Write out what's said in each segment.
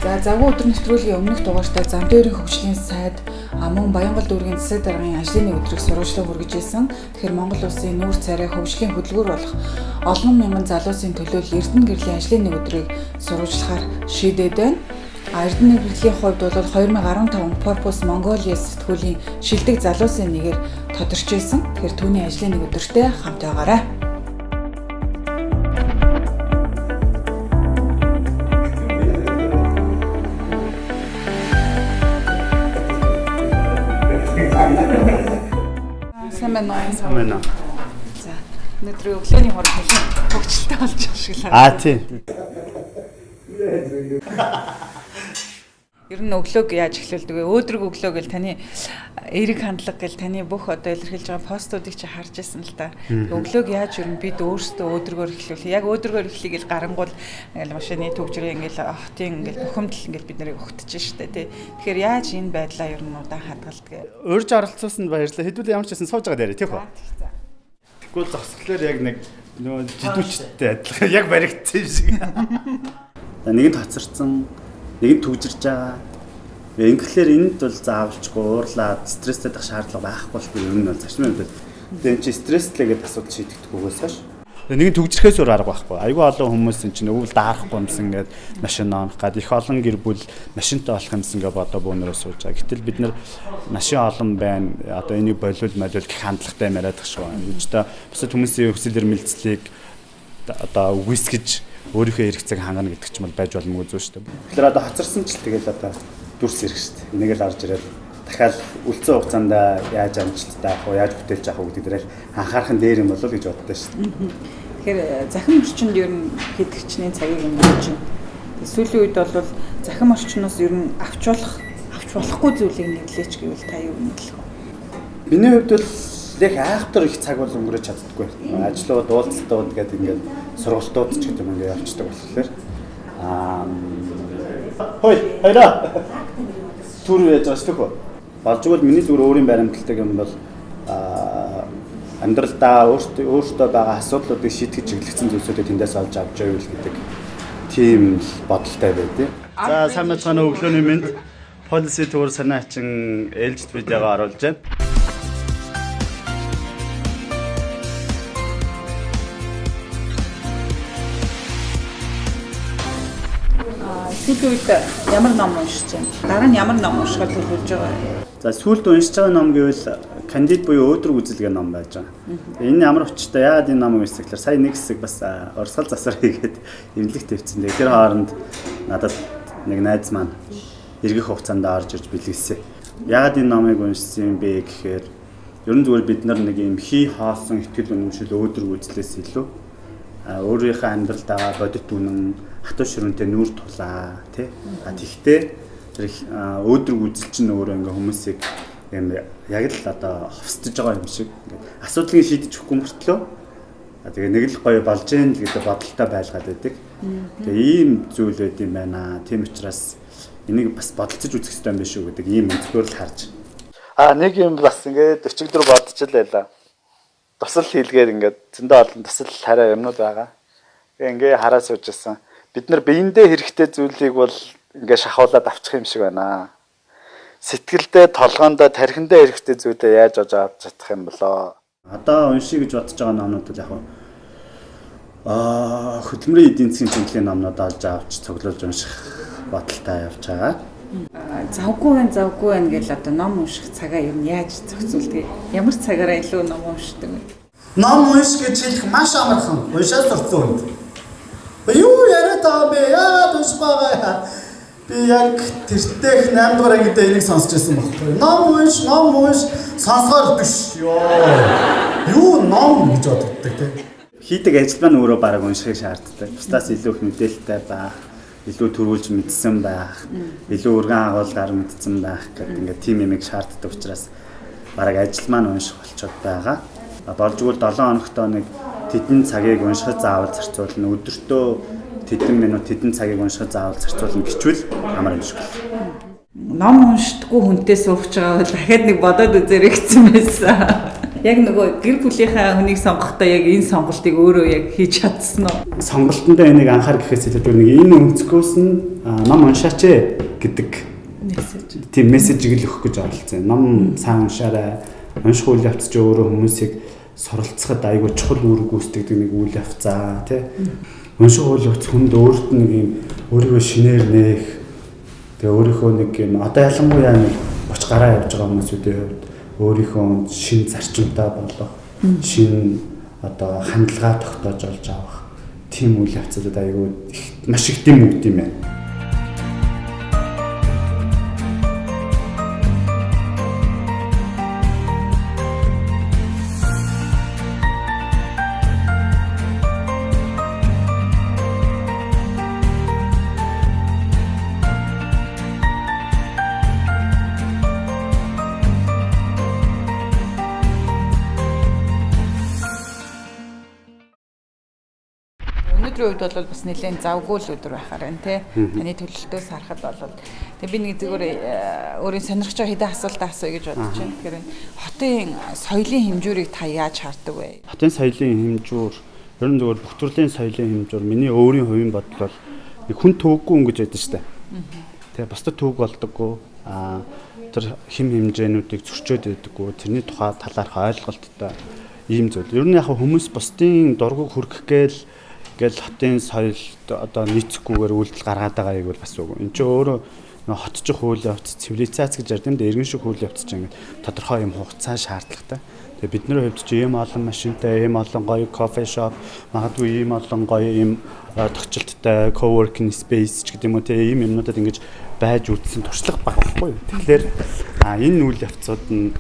За завгүй өдөр нэвтрүүлгийн өмнөх дугаартай зам дээрийн хөгжлийн сайд мөн Баянгол дүүргийн засаг даргын ажлын өдрийг сурвалжлан хүргэж ирсэн. Тэгэхээр Монгол улсын нүүр царай хөгжлийн хөдөлгүүр болох олон мянган залуусын төлөө Эрдэнэгэрэлийн ажлын өдрийг сурвалжлахаар шийдээд байна. Эрдэнэгэрэлийн хувьд бол 2015 онд Purpose Mongolia сэтгүүлийн шилдэг залуусын нэгээр тодорч ирсэн. Тэгэхээр түүний ажлын өдөртэй хамт байгаарай. Самена. За, өнөөдөр өглөөний хорог хэлэн хөгжилтэй болж байгаа шиг л байна. Тийм. Ер нь өглөөг яаж эхлүүлдэг вэ? Өөдрөг өглөө гэл таны эерэг хандлага гэл таны бүх одоо илэрхийлж байгаа постуудыг чи харж ирсэн л да. Өглөөг яаж ер нь бид өөрсдөө өөдрөгөөр эхлүүлэх. Яг өөдрөгөөр эхлэе гэл гарангуул ингээл машины төвжрээ ингээл хотын ингээл бухимдал ингээл бид нарыг өгтөж штэ тий. Тэгэхээр яаж энэ байдлаа ер нь удаан хадгалдаг? Урьж оролцуулсанд баярлалаа. Хэдүүл ямар ч байсан сууж байгаа дээрээ тийх үү? Тэгвэл зогсглоор яг нэг нөө жидүүчтэй адилхан яг баригдсан юм шиг. Нэгэнд хоцорсон, нэгэнд төвжирж байгаа. Ингээхээр энэнд бол заавалчгүй уурлаад стресстэй дах шаардлага байхгүй болохгүй юм нь бол зарчмын хувьд. Тэгээ чи стресслээгээд асуудал шийдэгдэхгүйгээс хойш. Нэгэнд төвжирхээс өөр арга байхгүй. Айгүй олон хүмүүс энэ чинь өвөл даарахгүй юмсан гээд машин оонох гад их олон гэр бүл машинтай болох юмсан гээ бодоо бөөнөрөө сууж байгаа. Гэтэл бид нар машин олон байна. Одоо энийг болиул гэх хандлагатай яриад тах шүү. Үүжтэй бусад хүмүүсийн хүсэл эрмэлзлийг одоо үгүйсгэж өөрийнхөө хэрэгцээг хангана гэдэг ч юм бол байж боломгүй зүйл шүү дээ. Тэгэхээр одоо хоцорсон ч тэгэл одоо дүрс ирэх шүү дээ. Энийг л орж ирээд дахиад үлцэн хугацаанд яаж амжилттай авах вэ, яаж бүтээлж авах вэ гэдэг дээрээ анхаарах дээр юм болов уу гэж боддоо шүү дээ. Тэгэхээр захим орчинд ер нь хэдэгчний цагийг нэмж байна. Сүүлийн үед бол захим орчноос ер нь авч болохгүй зүйлийг нэглээч гэвэл та юу нэглэх вэ? Миний хувьд бол яг айхтар их цаг бол өнгөрөөж чаддаггүй. Ажлууд, уулзалтууд гэдэг ингээд сургалтууд ч гэдэг юм ингээд явцдаг болохоор хой хайра түр яаж байгаа шүү дээ. Болжгүй миний зүгээр өөрийн баримталдаг юм бол амьдралдаа өөртөө байгаа асуудлуудыг шийдэж чиглэгдсэн зүйлсүүдийг тэндээс олж авч байвал гэдэг тийм бодолтой байдیں۔ За сайн мэцхан өглөөний мэнд policy tour санаачин ээлжид видеого оруулж байна. Сүүлийн үед ямар ном уншиж байна? Дараа нь ямар ном уншихаар төлөвлөж байгаа вэ? За сүүлд уншиж байгаа ном гэвэл кандид буюу өдөр үзэлгээ ном байж байгаа. Энэ ямар учиртай яагаад энэ номыг уншсаг гэхээр сая нэг хэсэг бас урсгал засвар хийгээд эмнэлэг тавьчихсан. Тэр хооронд надад нэг найз маань эргэх хугацаанд орж ирж бэлгэлсэн. Яагаад энэ номыг уншсан юм бэ гэхээр ер нь зүгээр бид нар нэг юм хий хоосон ихтгэл үнэмшил өдөр үзлээс илүү өөрийнхөө амьдралд байгаа бодит үнэн хатуу ширүүнтэй нүүр тулаа тий. Тэгтээ тэр өдөр үзэл чинь өөрөө ингээ хүмүүсийг юм яг л одоо ховсдож байгаа юм шиг ингээ асуудлыг шийдэж өгөхгүй мөртлөө тэгээ нэг л гоё болж гэн л гэдэг бодолтой байлгаад байдаг. Тэгээ ийм зүйл байд юм байна. Тийм учраас энийг бас бодолцож үзэх хэрэгтэй юм биш үү гэдэг ийм өнцгөр л харж. Нэг юм бас ингээд өчигдөр бодож л байлаа. Тусал хийлгээр ингээд зөндөө олон тусал хараа юмнууд байгаа. Тэгээ ингээ хараа сууж ирсэн. Бид нар биендээ хэрэгтэй зүйлийг бол ингээ шахуулаад авчих юм шиг байна. Сэтгэлдээ, толгоондоо, тархиндээ хэрэгтэй зүйлээ яаж олж авч чадах юм болоо. Одоо уншия гэж бодож байгаа номнууд бол яг хөдөлмөрийн эдийн засгийн чиглэлийн номнууд олж авч цуглуулж унших бодолтой явж байгаа. Завгүй байна гэл одоо ном унших цагаа ер нь яаж зохицуулдаг? Ямар цагаараа илүү ном уншдаг вэ? Ном унших гэж хэлэх маш амархан. Уншаад сурцсан үед. Юу яриад байгаа бэ? Яа унших байгаа. Би яг тэртех 8 дугаар ангид энийг сонсч байсан байхгүй. Ном унш сонсгоор биш. Юу ном гэж боддог тийм. Хийдэг ажил маань өөрөө бараг уншихыг шаарддаг. Бусдаас илүү их мэдээлэлтэй байх, илүү төрүүлж мэдсэн байх, илүү өргөн агуулгаар мэдсэн байх гэдэг ингээд тийм юмыг шаарддаг учраас бараг ажил маань унших болчиход байгаа. Болжгүй 7 хоногтоо нэг тэдэн цагийг уншихад заавал зарцуулна. Өдөртөө тэдэн минут тэдэн цагийг уншихад заавал зарцуулна гэчвэл амар юм шиг байна. Ном уншдаггүй хүнтэй сууж байгаа бол дахиад нэг бодоод үзээрэй гэсэн байсан. Яг нөгөө гэр бүлийнхаа хүнийг сонгохдоо яг энэ сонголтыг өөрөө яг хийж чадсан уу? Сонголтондоо энийг анхаар гэхээс илүүтэйгээр нэг энэ өнцгөөс нь ном уншаач гэдэг тийм мессежийг л өгөх гэж оролцсон. Ном сайн уншаарай. Унших үйл явц ч өөрөө хүмүүсийг суралцахад айгүй чухал үүрэг гүйцэтгэдэг нэг үйл явцаа тий. Унших үйл явц хүнд өөрт нь нэг юм өөрийгөө шинээр нээх. Тэгээ өөрийнхөө нэг юм одоо ялангуяа нэг боч гараа явж байгаа хүмүүсүүдийн хувьд өөрийнхөө шин зарчимтай болох, шин одоо хандлага тогтоож олж авах тийм үйл явцад айгүй маш их дэм үгд юм байна. Өнөөдрийн үед бол бас нэлээд завгүй өдөр байхаар байна тий. Таны төлөлтөөс харахад бол тэгээ би нэг зүгээр өөрийн сонирхож байгаа хэдэн асуулт асууя гэж бодож байна. Тэгэхээр хотын соёлын хэмжүүрийг та яаж хардаг вэ? Хотын соёлын хэмжүүр ер нь зүгээр бүх төрлийн соёлын хэмжүүр миний өөрийн хувийн бодол бол нэг хүн төвөггүй хүн гэж байдаг шүү дээ. Тэгээ бусдад төвөг болдоггүй. Тэр хэм хэмжээнүүдийг зөрчөөд байдаггүй. Тэрний тухай талаарх ойлголттой ийм зүйл. Ер нь яг хүмүүс бусдын дургуг хүргэх гээл хотын соёлд одоо нийцэхгүйгээр үйлдэл гаргаад байгаа юм бол бас үгүй. Энд чинь өөрөө хотчих үйл явц, цивилизац гэж ярьдаг юм да, иргэн шиг үйл явц чинь ингээд тодорхой юм хугацаа шаардлагатай. Тэгээ бидний хувьд чи ийм олон машинтай, ийм олон гоё кофе шоп, магадгүй ийм олон гоё ийм тогтчлттай coworking space ч гэдэг юм уу те ийм юмнуудад ингэж байж үтсэн туршлага багхгүй. Тэгэхээр энэ үйл явцууд нь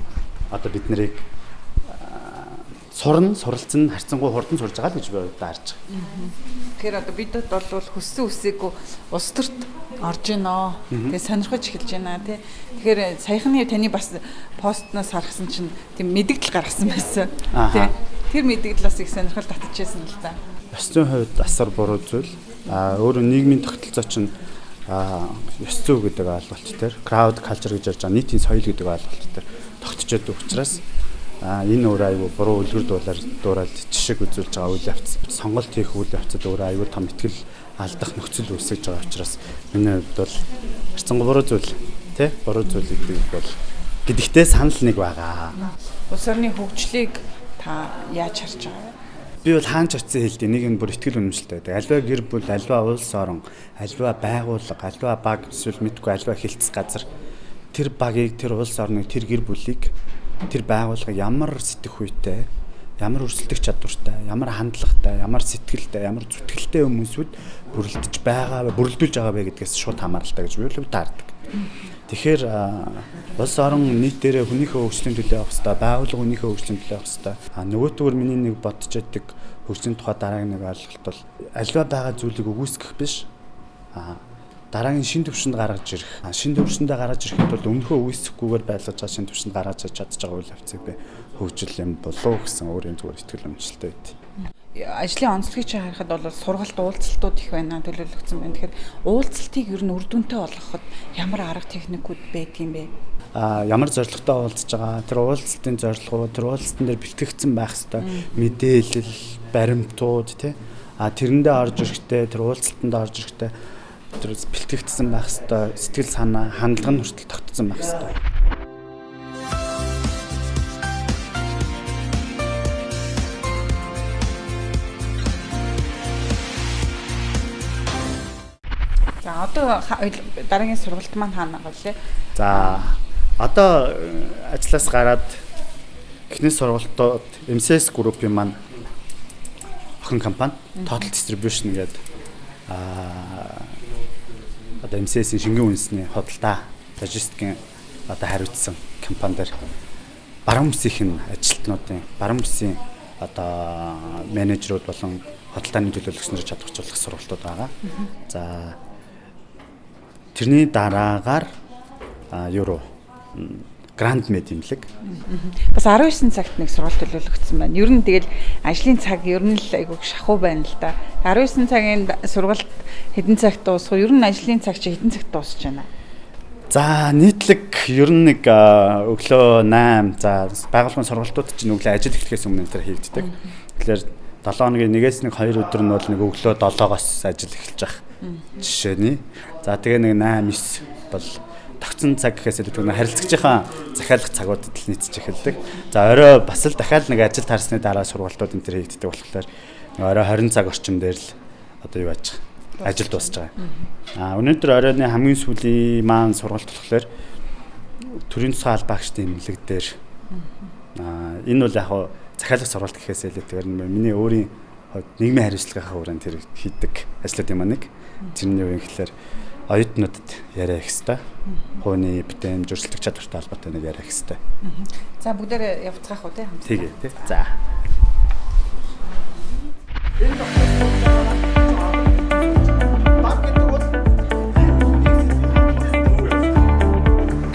одоо бид нарыг суралцсан харьцангуй хурдан сурж байгаа л гэж би даарч байгаа. Тэгэхээр одоо бид бол хүссэн үсээгүй улс төрт орж гинөө. Тэгээ сонирхож эхэлж байна тий. Тэгэхээр саяхны таны бас постноос харсан чинь тийм мэдээлэл гаргасан байсан. Тий. Тэр мэдээлэл бас их сонирхол татчихсан л да. Ёс зүйн хувьд асар буруу зүйл. Өөрөө нийгмийн тогтолцоо чинь ёс зүй гэдэг ойлголт төр crowd culture гэж ярьж байгаа нийтийн соёл гэдэг ойлголт төр тогтчод учраас энэ өөр аюу буруу үлгэр дуурайд жишг үзүүлж байгаа үйл явц сонголт хийх үйл явцад өөр аюу том ихтгэл алдах нөхцөл үүсгэж байгаа учраас миний хувьд бол харьцангуй буруу зүйл тий буруу зүйл гэдэгтээ санал нэг байгаа. Улс орны хөгжлийг та яаж харж байгаа вэ? Би бол хаанч очисон хэлдэг нэг нь бүр ихтгэл үнэмшилтэй байдаг. Альва гэр бүл, альва улс орон, альва байгууллага, альва баг эсвэл мэдгүй альва хилцс газар тэр багийг, тэр улс орныг, тэр гэр бүлийг тэр байгууллага ямар сэтгэх үйтэй, ямар өрсөлдөх чадвартай, ямар хандлагатай, ямар сэтгэлтэй, ямар зүтгэлтэй хүмүүсүүд бүрэлдэж байгаа, бүрэлдүүлж байгаа вэ гэдгээс шууд хамааралтай гэж би бол таардаг. Тэгэхээр улс орон нийт дээрээ хүнийхээ хөгжлийн төлөө явах хэрэгтэй, байгууллага хүнийхээ хөгжлийн төлөө явах хэрэгтэй. Нөгөөдгөр миний нэг бодож яддаг хөгжлийн тухай дараагийн нэг ойлголт бол альва байгаа зүйлийг үгүйсгэх биш. Дараагийн шин төвшөнд гаргаж ирэх. Шин төвшөндөө гаргаж ирэхэд бол өмнөхөө үгүйсэхгүйгээр байлгаж байгаа шин төвшөнд гаргаж чадж байгаа үйл явцыг би хөгжил юм болов гэсэн өөрийн зүгээр итгэл үнэмшилтэй байд. Ажлын онцлогийг чи харахад бол сургалт уулзалтууд их байна төлөвлөгдсөн байна. Тэгэхээр уулзалтыг ер нь үр дүнтэй болгоход ямар арга техникүүд байдаг юм бэ? Ямар зорилготой уулзж байгаа, тэр уулзалтын зорилгоо, тэр уулзалтан дээр бэлтгэгдсэн байх ёстой мэдээлэл, баримтууд тий. Тэрэндээ орж ирэхдээ, тэр уулзалтанд орж ирэхдээ тэр бэлтгэгдсэн байх ёстой сэтгэл санаа, хандлага нь хүртэл тогтсон байх ёстой. За одоо дараагийн сургалт маань хаана байгаа вэ? За одоо ажлаас гараад эхний сургалтууд MCS группийн маань охин компани Total Distribution гэдэг одоо MCS-ийн шингэн үндэсний худалдаа логистикийн одоо хариуцсан компани дээр баруун бүсийн ажилтнуудын баруун бүсийн одоо менежерүүд болон худалдааны төлөөлөгч нарыг чадваржуулах сургалтууд байгаа. За тэрний дараагаар евро гранд медимлэг. Бас 19 цагт нэг сургалт төлөөлөгдсөн байна. Ер нь тэгэл ажлын цаг ер нь л айгүй шахуу байна л да. 19 цагийн сургалт хэдэн цагт дуусах вэ? Ер нь ажлын цаг чи хэдэн цагт дуусч байна? За нийтлэг ер нь нэг өглөө 8 за байгууллагын сургалтууд чинь өглөө ажил эхлэхээс өмнө энэ хийгддэг. Тэгэхээр 7 хоногийн 1-2 өдөр нь бол нэг өглөө 7-оос ажил эхэлж байгаа жишээний. За тэгээ нэг 8-9 бол тогтсон цаг гэхээс илүү харилцагчийн захиалах цагуудад л нийцэж эхэлдэг. За орой бас л дахиад нэг ажил таарсны дараа сургалтууд энэ төр хийгддэг болохоор орой 20 цаг орчим дээр л одоо юу яаж ажил дуусж байгаа. Өнөөдөр оройны хамгийн сүүлийн маань сургалт болохоор төрийн тусгай албаагчдын эмнэлэг дээр энэ бол яг захиалах сургалт гэхээс илүү тэр миний өөрийн нийгмийн хариуцлагынхаа хүрээнд тэр хийдэг ажлууд юм аа нэг. Тэрний юу юм гэхээр оюутнуудад яриа их хэвээр хууны бүтээн зөрчилдөг чадвартай холбоотой нэг яриа их хэвээр. За бүгдээрээ явцгаах уу те хамт. Тэгээ тий. За.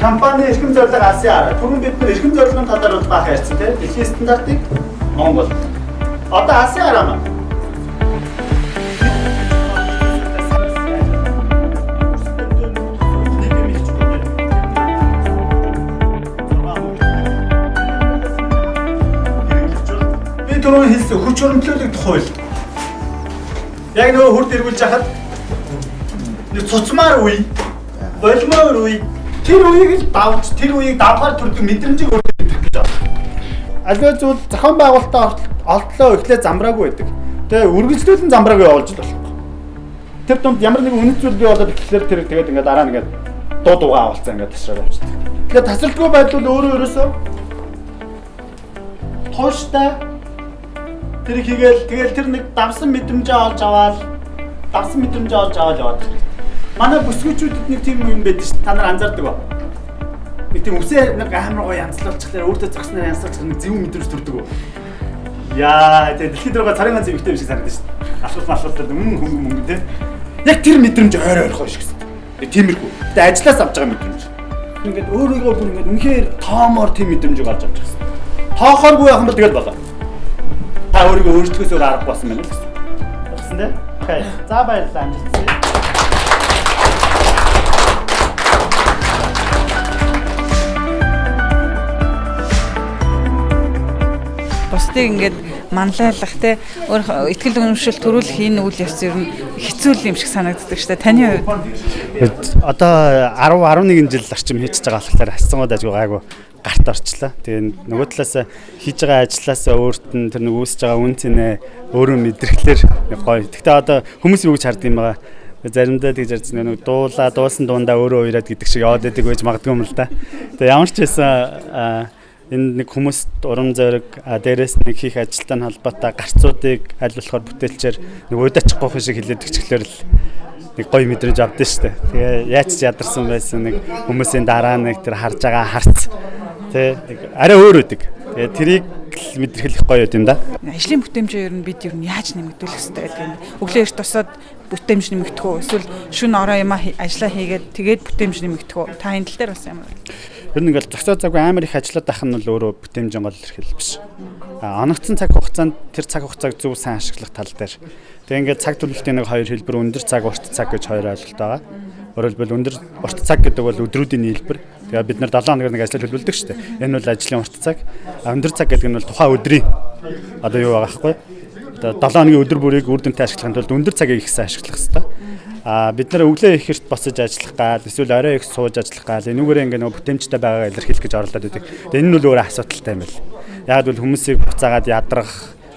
Компани эрхэм зорилго асаа. Түрүүн бид нар эрхэм зорилгын талаар бол баах ярьсан тийм. Дэлхийн стандартыг Монгол. Одоо асаа араа. Би түрүүн хэлсэн хүч хөрөнгөлөлт хууль. Яг нөгөө хурд эргүүлж хахад нэг цуцмаар үе, болмоор үе тэр үеийг л давж тэр үеийг давхаар төрдөг мэдрэмжийг өөртөө өгөх гэж байна. Аливаа зүйл зохион байгуулалтаа олдлоо эхлээ замбраагүй байдаг. Тэгээ үргэлжлүүлэн замбрааг явуулж л болохгүй. Тэр дунд ямар нэгэн үнэт зүйл бий болоод ихлээр тэр тэгээд ингээд дараа нь ингээд дуу дуугаа авалцсан ингээд тасраад явчихдаг. Тэгээд тасралтгүй байдвал өөрөө ерөөсөө тууштай тэр хийгээл тэгэл тэр нэг давсан мэдрэмжээ олж аваад яваад. Манай бүсгүйчүүдэд нэг тийм юм байдаг шүү дээ. Та нар анзаардаг ба. Нэг тийм үсээ нэг амар гоё янзлуулчихлаа өөртөө зогсноор янзлуулчих нэг зөв мэдрэмж төрдөг үү. Яа, тэгээ дэлхийд байгаа царийн ганц эмэгтэй биш санагдаж шүү дээ. Асуулт хөнгөн те. Яг тэр мэдрэмж ойроо шиг гэсэн. Тиймэрхүү. Тэгээ ажиллаас авч байгаа мэдрэмж. Ингээд өөрийгөө бүр ингээд үнэхээр тоомоор тийм мэдрэмжийг олж авч байгаа гэсэн. Тоохооргүй явах юм бол тэгэл болоо. Та өөрийгөө өөрчлөхөөс өөр арга болсон байна л гэсэн. Болсон те. Окей. За баярлалаа амжилтсан. Бусдыг ингээд манлайлах те өөр ихтгэл үнэмшил төрүүлэх энэ үйл явц ер нь хэцүү юм шиг санагддаг шүү дээ. Таны хувьд одоо 10-11 жил орчим хийж байгаа болохоор асцангууд ажгүй гайгүй гарт орчлоо. Тэгээ нөгөө талаас хийж байгаа ажилласаа өөрт нь тэр нэг үүсэж байгаа үн цэнэ өөрөө мэдрэхлээр гоё. Гэхдээ одоо хүмүүс юу гэж харддаг юм байгаа. Заримдаа тэгж ярьсан нэг дуусан дундаа өөрөө уураад гэдэг шиг яваад байдаг байж магадгүй юм л да. Тэгээ ямар ч байсан энэ нэг хүмүүст урам зориг дээрээс нэг хийх ажилтай холбоотой гарцуудыг аль болохоор бүтээлчээр нэг уйдаачихгүй шиг хэлээд өчглөөр л нэг гоё мэдрэмж авдсан шүү дээ. Тэгээ яаж ч ядарсан байсан нэг хүмүүсийн дараа нэг тэр харж байгаа харц тий арай өөр үүдэг. Тэгээ тэрийг л мэдэрхэл их гоё юм да. Ажлын бүтээмжээ ер нь бид ер нь яаж нэмэгдүүлэх хэрэгтэй гэдэг юм. Өглөө эрт тусаад бүтээмж нэмэгдэх үү? Эсвэл шөнө ороо юм ажиллаа хийгээд тэгээд бүтээмж нэмэгдэх үү? Та энэ тал дээр бас ямар вэ? Ер нь ингээл зөксөө цаггүй амар их ажиллаад байх нь бол өөрөө бүтээмжийн гол эрхэл биш. Оногдсон цаг хугацаанд тэр цаг хугацааг зөв сайн ашиглах тал дээр. Тэгээ ингээд цаг төлөвлөлтийн нэг хоёр хэлбэр өндөр цаг, урт цаг гэж хоёр ойлголт байгаа. Өөрөөр хэлбэл өндөр урт цаг гэдэг бол өдрүүдийн нийлбэр. Тэгээ бид нар 7 хоногор нэг ажил төлөвлөдөг шүү дээ. Энэ бол ажлын урт цаг. Өндөр цаг гэдэг нь бол тухайн өдрийн одоо юу байгаа байхгүй. Одоо 7 хоногийн өдөр бүрийг үр дүнтэй ашиглахын тулд өндөр цагийг их сайн ашиглах хэрэгтэй. Бид нар өглөө их эрт босож ажиллах гал эсвэл орой их сууж ажиллах гал энүүгээрээ ингээ нөгөө бүтээмжтэй байгаагаа илэрхийлэх гэж орлоод байдаг. Тэгээ энэ нь бол өөрөө асуудалтай юм байна. Яг бол хүмүүсийг буцаагаад ядрах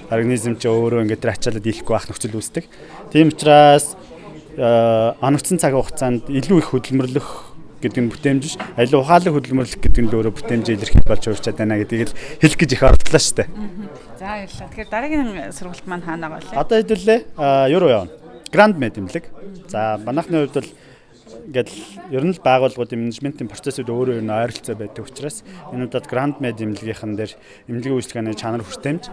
организм ч өөрөө ингээ тэр ачаалаад ийлэхгүй байх нөхцөл үүсдэг. Тийм учраас оногдсон цаг хугацаанд илүү их хөдөлмөрлөх гэдэг нь бүтээмж биш. Аливаа ухаалаг хөдөлмөрлөх гэдэг нь л өөрөө бүтээмжээ илэрхийлж болж хуурчаад байна гэдгийг л хэлэх гэж их ордлоо шүү дээ. За баярлалаа. Тэгэхээр дараагийн сургалт маань хаанаа болоо? Одоо хэдүүлээ юу руу явна? Гранд мэдрэмлэг. За манайхны хувьд бол ингээд ер нь л байгууллагуудын менежментийн процессыг өөрөө ер нь ойролцоо байдаг учраас энэ удаад гранд мэдрэмлэгийнхэн дээр эмнэлгийн үйлчлэгээний чанар хүртээмж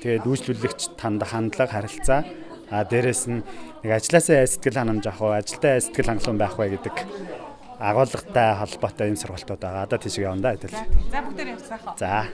тэгээд үйлчлүүлэгч танд хандлага харилцаа дээрэс нь нэг ажилласаа сэтгэл ханамж авах уу ажилдаа сэтгэл хангалуун байх вэ гэдэг агуулгатай холбоотой энэ сургалтууд байгаа. Одоо тийшээ явна да хэдэл. За бүгдээр явцгаах уу? За.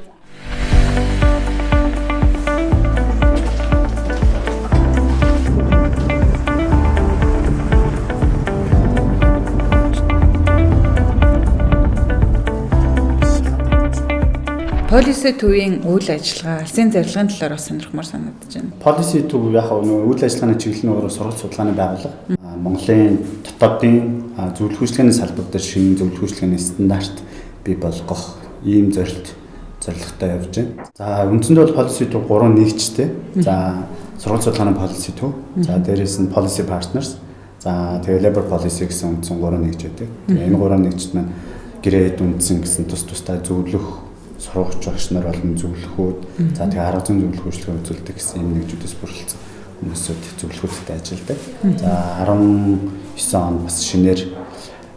Policy төвийн үйл ажиллагаа, алсын зарилгын талаар бас сонирхмоор санагдаж байна. Policy төв яг нөгөө үйл ажиллагааны чиглэлээр сургалт судалгааны байгууллага. Монголын дотоодын зөвлөх үйлчилгээний салбар дээр шинэ зөвлөх үйлчилгээний стандарт бий болгох ийм зорилготой явж байна. За үндсэндээ бол policy төв 3 нэгжтэй. За сургалт судалгааны policy төв. За дээрээс нь policy partners. За тэгээ labor policy гэсэн үндсэн 3 нэгж байдаг. Тэгээ энэ 3 нэгжт маань гэрээд үндсэн гэсэн тусдаа зөвлөх сургагч багш нар болон зөвлөхүүд. За тэгээ арга зүйн зөвлөх үйлчилгээ үзүүлдэг гэсэн ийм нэгжүүдээс бүрэлдэхүүн хүмүүсүүд зөвлөхүүдтэй ажилладаг. За 19 он бас шинээр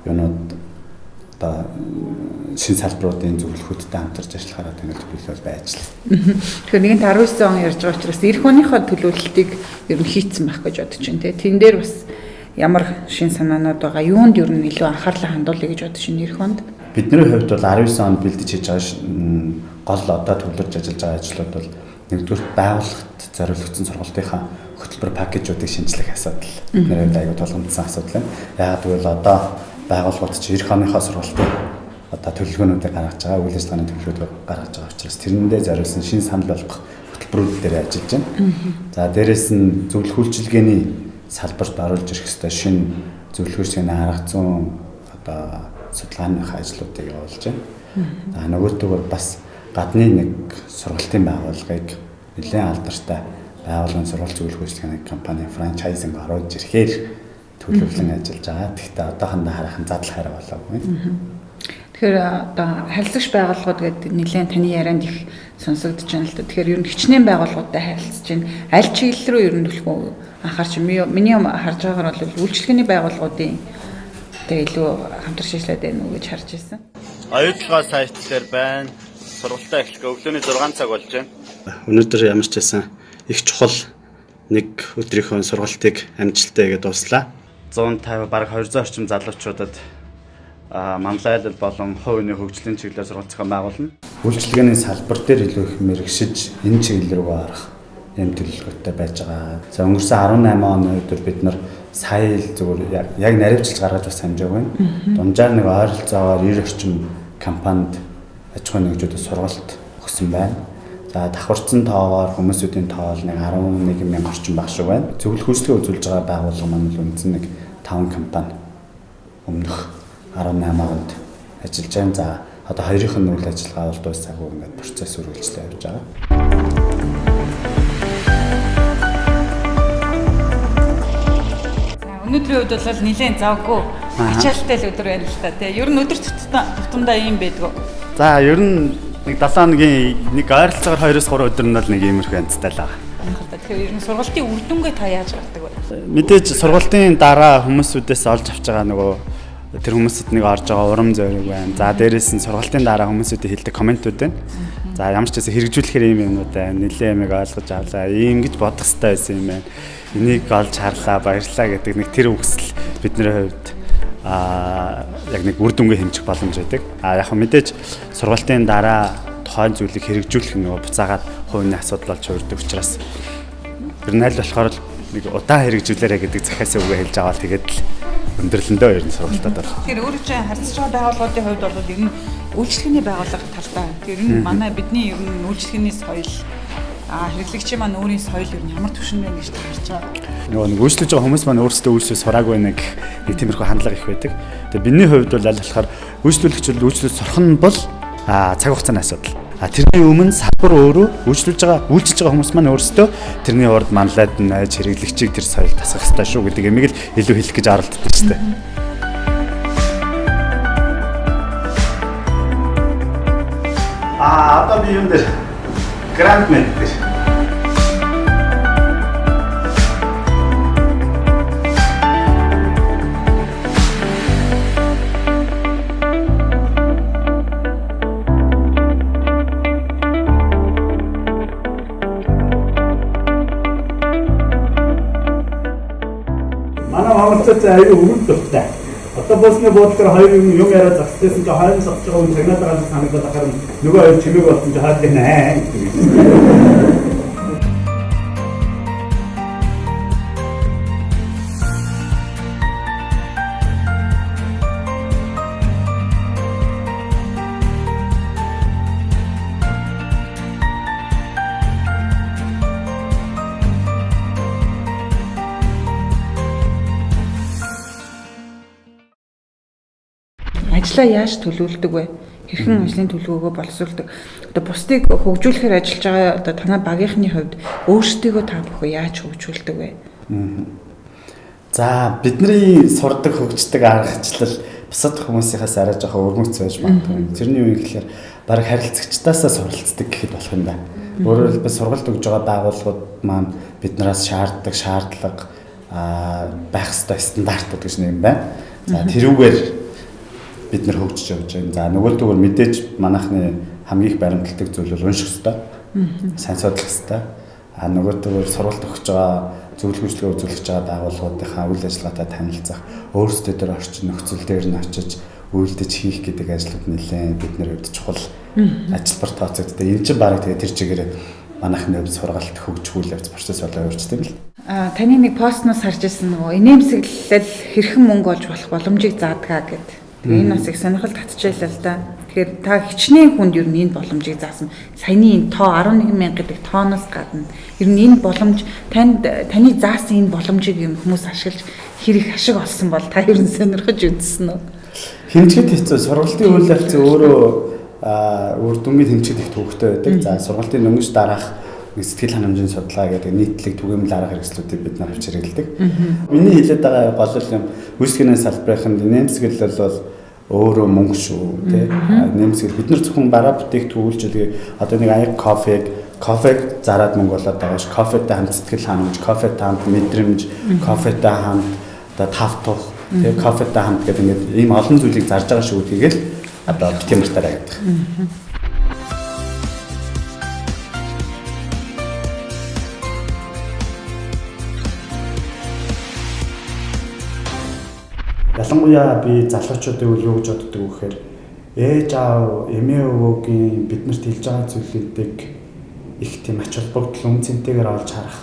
юунууд одоо шинэ салбаруудын зөвлөхүүдтэй хамтарч ажиллахаараа тэнэлтүүлэл байж л. Тэгэхээр нэгэнт 19 он ярьж байгаа учраас эх оныхоо төлөвлөлтийг ер нь хийцэн байх гэж бодож байна. Тэн дээр бас ямар шин санаанууд байгаа, юунд ер нь илүү анхаарлаа хандуулъя гэж бодож байна эх онд? Бидний хувьд бол 19 онд бэлдэж хийж байгаа гол одоо төвлөрж ажиллаж байгаа ажлууд бол нэгдүгээр байгууллагт зориулагдсан сургалтынхаа хөтөлбөр пакэжуудыг шинжлэх асуудал. Бидний хувьд аягүй тулгамдсан асуудал байна. Яагаад гэвэл одоо байгууллагууд чи эх оныхоо сургалтын одоо төлөвлөгөөнүүдийг гаргаж байгаа, үйл ажиллагааны төлөвлөгөөд гаргаж байгаа учраас тэрэндээ зориулсан шинэ санал болгох хөтөлбөрүүд дээр ажиллаж байна. За дээрэс нь зөвлөх үйлчилгээний салбарт оруулж ирэх ёстой шинэ зөвлөх үйлчилгээний арга зүйн одоо судалгааны ажлуудыг явуулж байна. За нөгөөтэйгээр бас гадны нэг сургалтын байгууллагыг нэлээд алдартай байгууллагын сургалт зөвлөх үйлчилгээний компани франчайзинг оруулж ирэхээр төлөвлөн ажиллаж байгаа. Гэхдээ одоохондоо харахад задал хараа болоогүй. Тэгэхээр одоо харилцагч байгууллагууд гэдэг нэлээд таны ярианд их сонсогдож байна л да. Тэгэхээр ер нь хичнээн байгууллагуудтай харилцаж байна. Аль чиглэл рүү ер нь төлхөө анхаарч миний харж байгаагаар бол үйлчилгээний байгууллагуудын тэгээ илүү хамтарч ажиллаад байна уу гэж харж байсан. Оюутлогоо сайт дээр байна. Сургалтаа эхлэх өглөөний 6 цаг болж байна. Өнөөдөр ямар ч байсан их чухал нэг өдрийнхөө сургалтыг амжилттай игээд дуслаа. 150 бараг 200 орчим залуучуудад манлайлал болон хувийн хөгжлийн чиглэлээр сургалт зохион байгуулна. Үйлчилгээний салбар дээр илүү их мэрэгшиж энэ чиглэл рүү арах юм төлөвлөгөөтэй байж байгаа. За өнгөрсөн 18 оны өдөр бид нар сая л зүгээр яг наривчилж гаргаж бас хамжаагүй. Дунджаар нэг ойролцоогоор 90 орчим компанид аж ахуйн нэгжүүдэд сургалт өгсөн байна. За давхарцсан тоогоор хүмүүсүүдийн тоо бол нэг 11,000 орчим баг шиг байна. Зөвлөх үйлчилгээ үзүүлж байгаа байгууллага маань л үндсэн нэг 5 компани өмнөх 18 онд ажиллаж байна. За одоо хоёрын нь үйл ажиллагаа бол дуусаагүй ингээд процесс үргэлжлээ явж байгаа. Өнөөдрийн үед бол нэлээд завгүй ачаалттай л өдөр байна л та тий. Ер нь өдөр тутамдаа ийм байдгүй. За ер нь нэг 7 хоногийн нэг ойролцоогоор 2-3 өдөр нь бол нэг иймэрхүү янзтай л байгаа. Тэгэхээр ер нь сургалтын үр дүнгээ та яаж гаргадаг вэ? Мэдээж сургалтын дараа хүмүүсүүдээс олж авч байгаа нөгөө тэр хүмүүсэд нэг орж байгаа урам зориг байна. За дээрээс нь сургалтын дараа хүмүүсүүдийн хэлдэг комментүүд байна. За ямар ч гэсэн хэрэгжүүлэхээр ийм юмнууд байна. Нилээ ямиг ойлгож авлаа. Ийм гэж бодох хэрэгтэй байсан юм байна. Энийг олж харлаа, баярлаа гэдэг нэг тэр үгсэл бидний хувьд яг нэг үр дүнгээ хэмжих боломж байдаг. Яг мэдээж сургалтын дараа тухайн зүйлийг хэрэгжүүлэх нөгөө буцаагаад хувийн асуудал болж хувирдаг учраас ер нь аль болохоор нэг удаан хэрэгжүүлээрэ гэдэг захиасаа үгээ хэлж аваад тэгээд л өндөрлөндөө ер нь сургалтад байна. Тэгэхээр өөрөө чинь харьцаж байгаа байгууллагуудын хувьд бол ер нь үйлчлэгээний байгууллага талтай. Тэр нь манай бидний ер нь үйлчлэгээний соёл хэрэглэгчийн маань өөрийн соёл ер нь ямар түвшинд байна гэж харж байгаа. Нөгөө нэг үйлчлэж байгаа хүмүүс маань өөрсдөө үйлчлээ сураагүй нэг тиймэрхүү хандлага их байдаг. Тэгээ бидний хувьд бол аль болохоор үйлчлүүлэгч үйлчлэл сурах нь бол цаг хугацааны асуудал. Тэрний өмнө салбар өөрөө үйлчлж байгаа хүмүүс маань өөрсдөө тэрний урд манлайд найж хэрэглэгчийг тэр соёл тасгах хэрэгтэй шүү гэдэг ямиг л илүү хэлэх гэж оролддог шүү дээ. Одоо би юм дээр грант мэддэг. Монголчууд аюу өвөл дуртай. Одоо босны бодлоор хоёр юм яриад зогсчихсан чинь хоёр согч байгаа хүн цагнаад байгаа санагдаад ахаар нөгөө хоёр чимээг болсон чинь хаад гэнэ. ажлаа яаж төлөвлөдөг вэ? Хэрхэн ажлын төлөвлөгөөгөө боловсруулдаг? Одоо бусдыг хөгжүүлэхээр ажиллаж байгаа одоо танай багийнхны хувьд өөрсдийгөө та бүхэн яаж хөгжүүлдэг вэ? За бидний сурдаг хөгждөг аргачлал бусад хүмүүсийнхээс арай жоохон өргөнц байж магадгүй. Тэрний юу гэхээр баг харилцагчдаасаа суралцдаг гэхэд болох юм байна. Өөрөөр хэлбэл сургалт өгж байгаа байгууллагууд маань биднээс шаарддаг шаардлага байх ёстой стандартууд гэж нэг юм байна. За тэрүүгээр бид нэр хөгжиж явж байгаа. За нөгөөдгөр мэдээж манайхны хамгийн их баримтлагдаг зүйл бол унших ёстой. Сайн судлах ёстой. Нөгөөдгөр сургалт өгч байгаа зөвлөх хөтөлбөр үзүүлж байгаа байгууллагуудынхаа үйл ажиллагаатай танилцах, өөрсдөө төр орчин нөхцөл дээр нь очиж үйлдэж хийх гэдэг ажлууд нэлээд бидний хувьд чухал ажил бор тооцогддог. Энэ чинь баг тэгээ тэр чигээр манайхны хувьд сургалт хөгжүүлэх явц процесс болоо явж тийм л. Таны нэг постноос харж ирсэн нөгөө инээмсэглэл хэрхэн мөнгө олж болох боломжийг заадгаа гэд. Тэгээ энэ бас их сонирхол татчихлаа л да. Тэгэхээр та хичнээн хүнд ер нь энэ боломжийг заасан. Саяны энэ тоо 11,000 гэдэг тооноос гадна ер нь энэ боломж таны заасан энэ боломжийг юм хүмүүс ашиглаж хэрэг ашиг олсон бол та ер нь сонирхож үзсэн үү? Хэмжээд хэцүү сургалтын үйл явц өөрөө үр дүнгийн хэмжээд их төвөгтэй байдаг. За сургалтын дөнгөж дараах сэтгэл ханамжийн судалгаа гэдэг нийтлэг түгээмэл арга хэрэгслүүдийг бид нар авч хэрэглэдэг. Миний хэлээд байгаа гол юм үүсгэнэ салбарын нэмсгэл бол өөрөө мөнгө шүү тий. Нэмсгэл бид нар зөвхөн бараа бүтээгдэхүүн үйлчилгээ одоо нэг аяг кофег зараад мөнгө болоод байгаа ш. Кофетай хамт сэтгэл ханамж, кофетай хамт мэдрэмж, кофетай хамт одоо тавтах тий. Кофетай хамт гэдэг ингээд ийм олон зүйлийг зарж байгаа шүү гэдгийг л одоо битэмэртараа гэдэг. Ялангуяа би залуучуудын үл юу гэж боддог вэ гэхээр ээж аав, эмээ өвөөгийн биднэрт хэлж байгаа зүйлүүдийг их тийм ач холбогдол үнцэнтэйгээр олж харах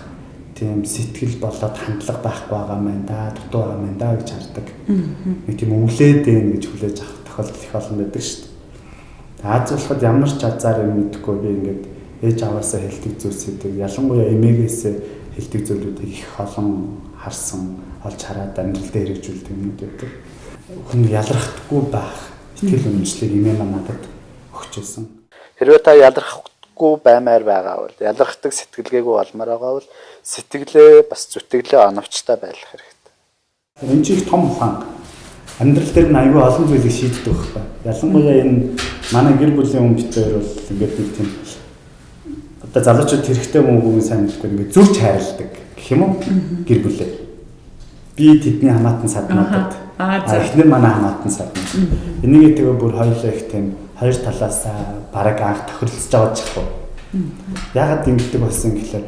тийм сэтгэл болоод хандлага байхгүй байгаа юм да, дутуу байгаа юм да гэж хардаг. Нэг тийм өвлээд ээ гэж хүлээж авах тохиолдол их олон байдаг шүү дээ. Аз болоход ямар ч азар юм мэдэхгүй би ингээд ээж аваасаа хэлдэг зүйлсүүдийг ялангуяа эмээгээс хэлдэг зүйлүүдийг их олон харсан, олж хараад амьдрал дээр хэрэгжүүлдэг юмнууд байдаг. Хүн ялрахдаггүй байх сэтгэл үнэмшлийг эмээ маань надад өгч байсан. Хэрвээ та ялрахгүй баймаар байгаа бол ялрахдаг сэтгэлгээгүй болмоор байгаа бол сэтгэлээ бас зүтгэлээ оновчтой байх хэрэгтэй. Энэ чинь том ухаан. Амьдрал дээр нь аюул олон зүйлийг шийддэг байхгүй. Ялангуяа энэ манай гэр бүлийн хүн битээр бол ингээд нэг тийм одоо залуучууд хэрэгтэй мөнгөгүй сайн мэдгүй ингээд зүрч хайрладаг гэх юм уу? Гэр бүлээ. Би тэдний хамаатан саднуудад эхнэр манай хамаатан саднууд. Энийг тэгээ бүр хоёулаа их тийм хоёр талаас бараг анх тохиролцож аваад чихв. Ягаад ингэдэг болсон гэхээр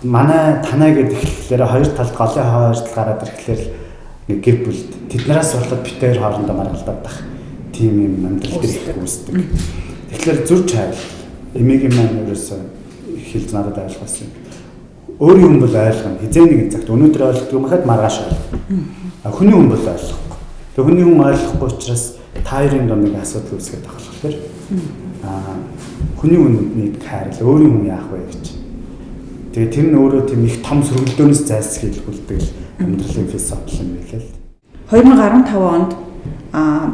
манай танаа гэдэг ихлээр хоёр талд голын хойрт гараад ирэхлээр нэг гэр бүлд тэднээс болоод битээр хоорондоо маргалдаад байх тийм юм амьдрал дээр их үүсдэг. Тэгэхээр зүрч хайр эмээгийн маань ерөөсөө хэлж надад ойлгуулсан. Өөрийн хүн бол ойлгоно. Хизээ нэгэн цагт өнөөдөр ойлгох юм хаад маргааш ойлгоно. Хүний хүн бол ойлгохгүй. Тэгээ хүний хүн ойлгохгүй учраас таарийн донд нэг асуудал үүсгээд байгаа болохоор хүний хүнийг хайрлаа өөрийн хүн яах вэ гэж. Тэгээ тэр нь өөрөө тийм их том сөргөлдөөнөөс зайлсхийлгүүлдэг амьдралын философи юм байлаа л. 2015 онд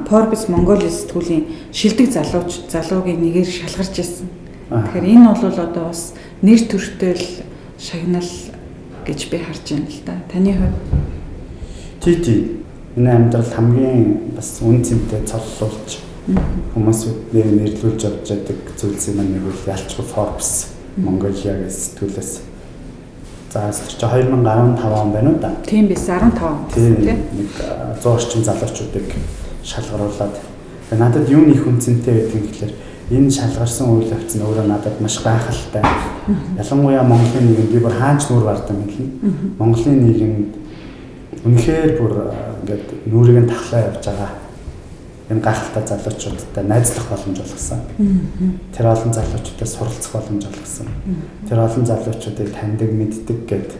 Forbes Mongolia сэтгүүлийн шилдэг залуугийн нэгээр шалгарч ирсэн. Тэгэхээр энэ бол одоо бас нэр төртөл шагнал гэж би харж байна л да. Таны хувьд? Тий. Энэ амьдрал хамгийн бас үн цэнтэй цоллуулж хүмүүсүүдээр нэрлүүлж авч яадаг зүйлсийн нэг бол ялчгүй Forbes Mongolia гэсэн сэтгүүлээс. За тэр чинь 2015 он байна уу да? Тийм биз 15 он. Тийм нэг 100 орчим залуучуудыг шалгаруулад. Тэгээ надад юу нэг үн цэнтэй гэдэг нь гэхээр энэ шалгарсан үйл явц нь өөрөө надад маш гайхалтай. Ялангуяа Монголын нийгэм би бүр хаанч нүүр бардам хэлнэ. Монголын нийгэмд үнэхээр бүр ингээд нүрийг нь тахлаа явж байгаа юм гайхалтай залуучуудтай найзлах боломж олгосон. Тэр олон залуучуудтай суралцах боломж олгосон. Тэр олон залуучуудыг таньдаг, мэддэг гэд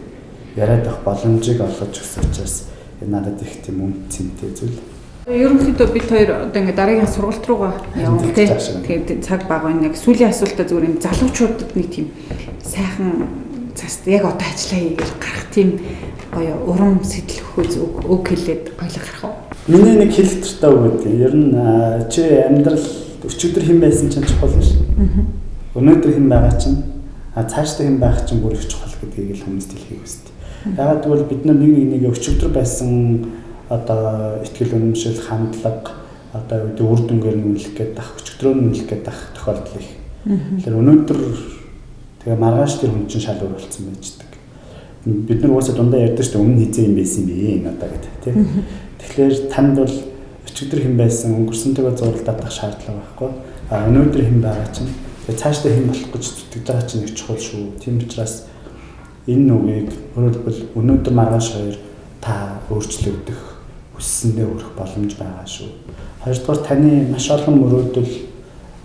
яриад авах боломжийг олгож өгсөн учраас энэ надад их тийм үн цэнтэй зүйл. Ерөнхийдөө бид хоёр одоо ингээд дараагийн сургалт руугаа явна тий. Тэгээд цаг бага байна. Сүүлийн асуултаа зүгээр юм залуучуудад нэг тийм сайхан цаст яг одоо ажиллаа хийгээл гарах тийм гоё урам сэтэл өгөх үг хэлээд гоёлог гарах уу? Миний нэг хэлэх туртаа үг гэдэг. Ер нь чи амьдрал өчигдөр хэн байсан чинь чухал биш. Өнөөдөр хэн байгаа чинь цаашдаа хэн байх чинь бүр их чухал гэдгийг л хүмүүст хэлхийг хүсдэг. Яагаад гэвэл бид нэг нэгээ өчигдөр байсан одоо ихтгэл үнэмшил хандлага одоо үр дүнгээр нүүлэх гэдэг ах өчигдрөө нүүлэх гэдэг ах тохиолдол их. Тэгэхээр өнөөдөр тэгээ маргааш тэр хүн чинь шал өөр болсон байждаг. Бид нар уусаа дундаа ярьдаг шүү дээ өмнө хизээ юм байсан юм бэ энэ одоо гэдэг тийм. Тэгэхээр танд бол өчигдөр хэн байсан өнгөрсөнтэйгээ зурлалдах шаардлага байхгүй. Өнөөдөр хэн байгаа чинь тэгээ цаашдаа хэн болох гэж зүтгэж байгаа чинь их чухал шүү. Тийм учраас энэ үгийг өөрөлдвөл өнөөдөр маргааш хоёр та өөрчлөгдөх хүссэндээ хүрэх боломж байгаа шүү. Хоёрдугаар таны маш олон мөрөөдөл,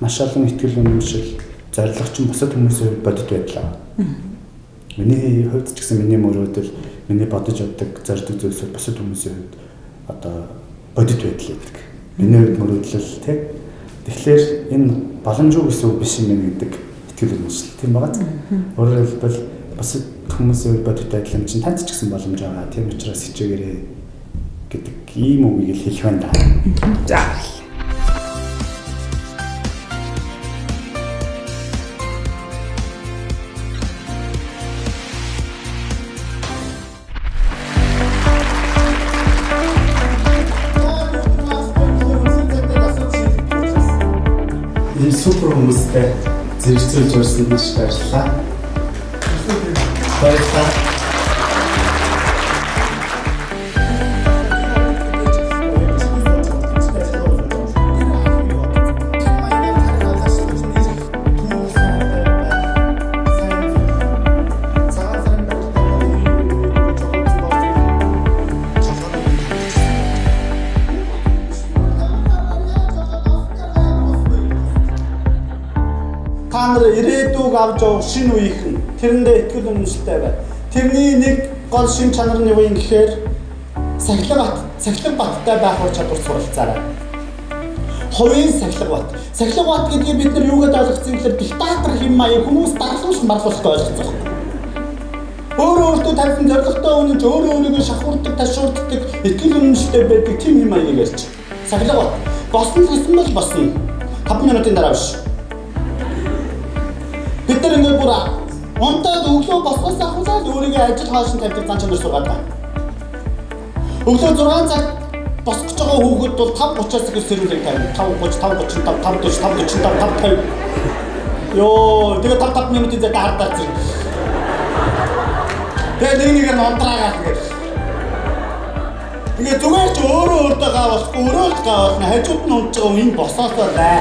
маш олон ихтгэл үнэмшил, зорилго чинь бусад хүмүүсийн хувьд бодит байдлаа. Миний хувьд ч гэсэн миний мөрөөдөл, миний бодож явдаг зорилго зүйлсүүд бусад хүмүүсийн хувьд одоо бодит байдал гэдэг. Миний хувьд мөрөөдөл тийм. Тэгэхээр энэ боломжгүй гэсэн үг биш юм гэдэг ихтгэл үнэмшил тийм байгаа. Өөрөөр хэлбэл бусад хүмүүсийн хувьд бодит байдал чинь танд ч гэсэн боломж байгаа. Тийм учраас хичээгээрэй гэдэг ийм үгийг л хэлэх байна. За. Энэ супер хүмүүстэй зэрэгцүүлж өрсөнд маш баярлалаа. Баярлалаа. Та нар ирээдүг авч явах шинэ үеийнхэн тэрэндээ итгэл үнэмшилтэй бай. Тэрний нэг гол шин чанар нь юу юм гэхээр сахилга баттай байх чадвар суралцаарай. Хувийн сахилга бат. Сахилга бат гэдгийг бид нар юугээд ойлгоцсон гэхээр диктатор хэм маяг хүмүүс дарлуулж марлуулах ойлгоцсон. Өөртөө тавьсан зорилготой үнэнч өөрийгөө шахуурдаг, ташуурддаг, итгэл үнэмшилтэй байдаг тийм хэм маяг ярьж. Сахилга бат. Босно гэсэн бол босно. 5 минутын дараа биш. Бид нар ингэ бүр онтоод өглөө босгоос ахуулаад өөрийгөө ажил хаашин тавьдаг зан чанар сургаад байна. Өглөө 6 цаг босгож байгаа хүүхэд бол 5:30-аас их сэрүүлэг тавина. 5:30, 5:45, 5:40, 5:45, 5:50. Йоо, тэгээ 5 минутын зайд хардаар зэрэг. Тэгээ нэг нь онтраагаад тэгээд. Тэгээ зүгээр ч өөрөө гаавахгүй, өөрөө л гаавал хажууд нь унж байгаа энэ босоосоо бай.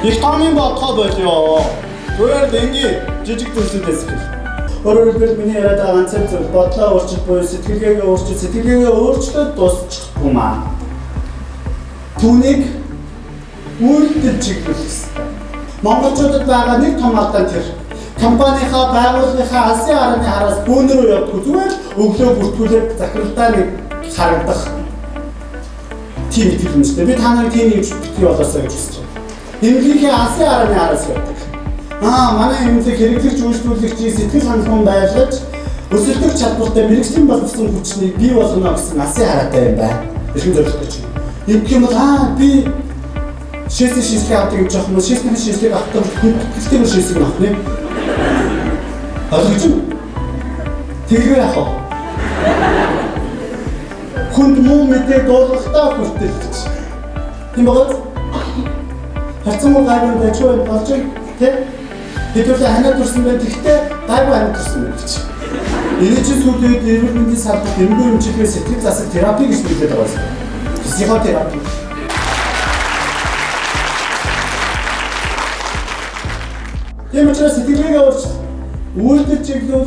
Их томын бодгоо болёо. Зүгээр л ингийн жижиг зүйлсүүдээс эхэл. Өөрөөр хэлбэл миний яриад байгаа ганцхан зүйл бодлоо өөрчлөх буюу сэтгэлгээгээ өөрчлөөд дуусчихгүй маа. Түүнийг үйлдэл чиглүүлэх ёстой. Монголчуудад байгаа нэг том алдаа тэр. Компанийнхаа байгууллагынхаа алсын хараны хараас бөөнөр рүү явдаг зүгээр өглөө бүртгүүлээд захиралдаа нэг харагдах тийм итгэл үнэмшилтэй. Би та нарыг тийм юм битгий болоосоо гэж хүсэж байна. Эмнэлгийн алсын хараны хараас явдаг. Манай эмнэлэг хэрэглэгч үйлдвэрлэгчийн сэтгэл хангалуун байлгаж өсөлтөх чадвартай мэрэгжлийн боловсон хүчнийг бий болгоно гэсэн алсын хараатай юм байна. Эрхэм зорилготой ч юм. Юм юм бол би шийсийг авдаг гэж явах юм. Шийсийг авдаг хүндэтгэл шийсийг авах юм. Ойлгож байна? Тэгвэр яах вэ? Хүнд муу мэдээ дуулахтаа хүртэл гэж. Тийм болов? Хацсан муу гайван дэчөө болж тийм хэдүүлээ ханаад турсан байх гэхдээ гайван ханаад турсан байх гэж. Энэ чинь сүүлийн үед эрүүл мэндийн салбарт эмгэн эмчилгээ сэтгэл засаг терапи гэж нэрлэдэг байгаа юм. Психотерапи. Тийм учраас сэтгэлгээгээ өөрчлөх, үйлдэл чиглэл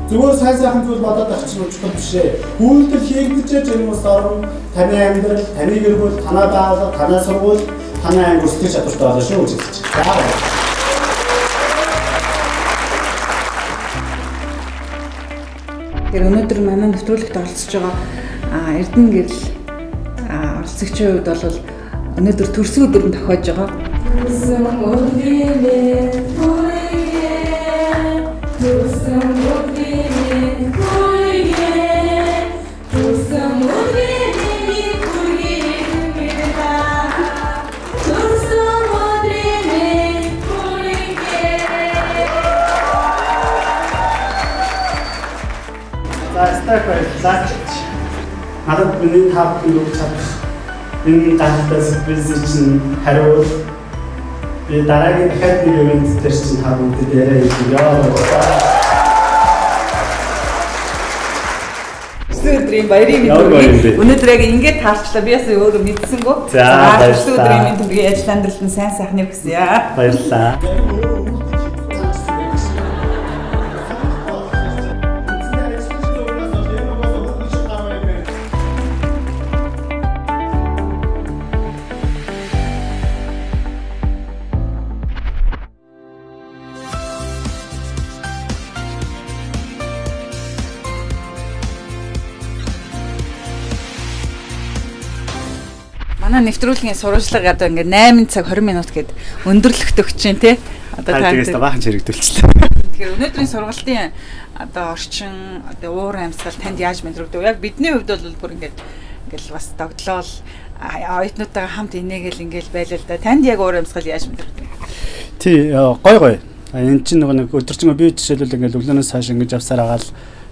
зүгээр сайхан зүйл бодоод авах чинь чухал биш ээ. Үйлдэл хийгдэж байгаа хүмүүс орон таны амьдрал, таны гэр бүл, танай байгууллага, танай сургууль, танай анги өсгөх чадвартай болно шүү гэж хэлж байна. Тэгэхээр өнөөдөр манай нэвтрүүлэгт оролцож байгаа Эрдэнэгэрэл оролцогчийн хувьд бол өнөөдөр төрсөн өдрөнд тохиож байгаа. Төрсөн өдрийн баярлалаа. Надад миний тав бүгд чадах энэ гайхалтай сюрприз чинь хариу би дараагийн дахиад нэг ивент дээр чинь та бүгд яриа хийгээ. Өдрийн баярын мэнд. Өнөөдөр яг ингэж таарчлаа. Би бас өөрөө мэдсэнгөө. За өдрийн мэнд түргийн ажил амьдралд нь сайн сайхныг хүсье. Баярлалаа. Манай нэвтрүүлгийн сурвалжлага одоо ингээд 8 цаг 20 минут гээд өндөрлөгт өгч чинь тий. Одоо тэгээс баахан хэрэгдүүлчихлээ. Тэгэхээр өнөөдрийн сургалтын одоо орчин одоо уур амьсгал танд яаж мэдрэгдэв? Яг бидний хувьд бол бүр ингээд бас догтлол оюутнуудаа хамт инээгээл ингээд байлаа л да. Танд яг уур амьсгал яаж мэдрэгдэв? Тий, гой. Энэ чинь нэг өдөржингөө би жишээлбэл ингээд өглөөнөөс хойш ингээд явсаар агаал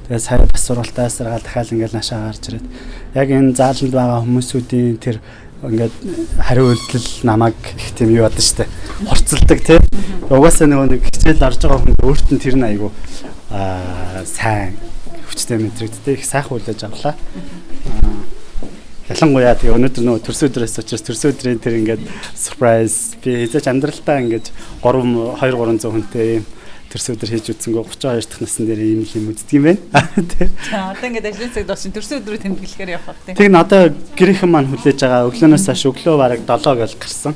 тэгээ сая бас сургалтаас агаал дахиад ингээд наашаа гарч ирээд яг энэ зааланд байгаа хүмүүсүүдийн тэр ингээд хариу үйлдэл намайг их тийм юу бод штэ хорцолдог тийм угаасаа нэг хичээл орж байгаа хүн өөрт нь тэр нь айгу сайн хүчтэй мэдрэгддэг их сайхан хүлээж авлаа. Ялангуяа тэгээ өнөөдөр төрсөн өдрөөс учраас төрсөн өдрийн тэр ингээд surprise би хийж амьдралтаа ингээд 2-300 хүнтэй төрсөн өдөр хийж үзсэнгөө 32 дахь насны дээр ийм юм үздэг юм байна. Тийм. Одоо ингээд ажлын цаг дууссан төрсөн өдрөө тэмдэглэхээр явах тийм. Тэг надаа гэрийнхэн маань хүлээж байгаа өглөөнөөс хойш өглөө бараг 7 гэж гарсан.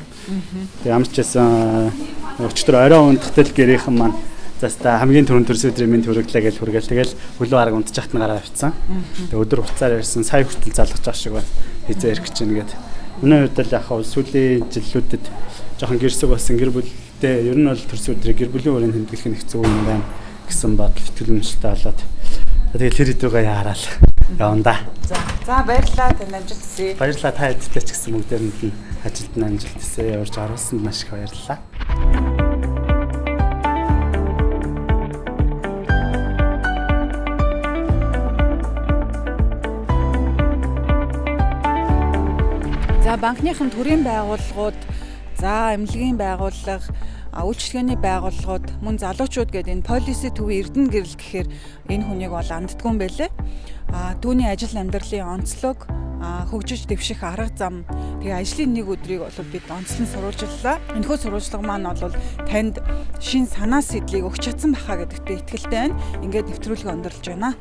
Тэг ямар ч байсан өчтөр орой унтахтал гэрийнхэн маань заста хамгийн түрүүнд төрсөн өдрийн минь хүргэлээ гэж хүргээл тэгэл өглөө бараг унтчихт нь гараа авцсан. Тэг өдөр хуцаар ярьсан сая хүртэл залгаж байгаа шиг байна. Хизээ ирэх гэж нэгэд. Өнөө үед л яг сүүлийн жилүүдэд жоохон гэрсэг болсон гэр бүлтэй ер нь бол төрсөн өдрийг гэр бүлийн өрөөнд тэмдэглэх нь хэцүү юм байна гэсэн бодол итгэлмжтэй болоод тэгээд тэр хэдүүгээ яарал явна да. За баярлалаа тань амжилт хүсье. Баярлалаа та хэдтэй ч гэсэн бүгдээрэнд нь ажилд нь амжилт хүсье. Урьж харуулсанд маш их баярлалаа. За банкныхын төрийн байгууллагууд, за эмнэлгийн байгууллага, үйлчлэгээний байгууллагууд, мөн залуучууд гэдэг энэ полиси төвийн Эрдэнэгэрэл гэхээр энэ хүнийг бол анддгүй юм байлээ. Түүний ажил амьдралын онцлог, хөгжиж дэвших арга зам, тэгээ ажлын нэг өдрийг бол бид онцлон сурвалжлаа. Энэхүү сурвалжлага маань бол танд шин санаа сэдлийг өгч чадсан баха гэдэгт би итгэлтэй байна. Ингээд нэвтрүүлгээ өндөрлж байна.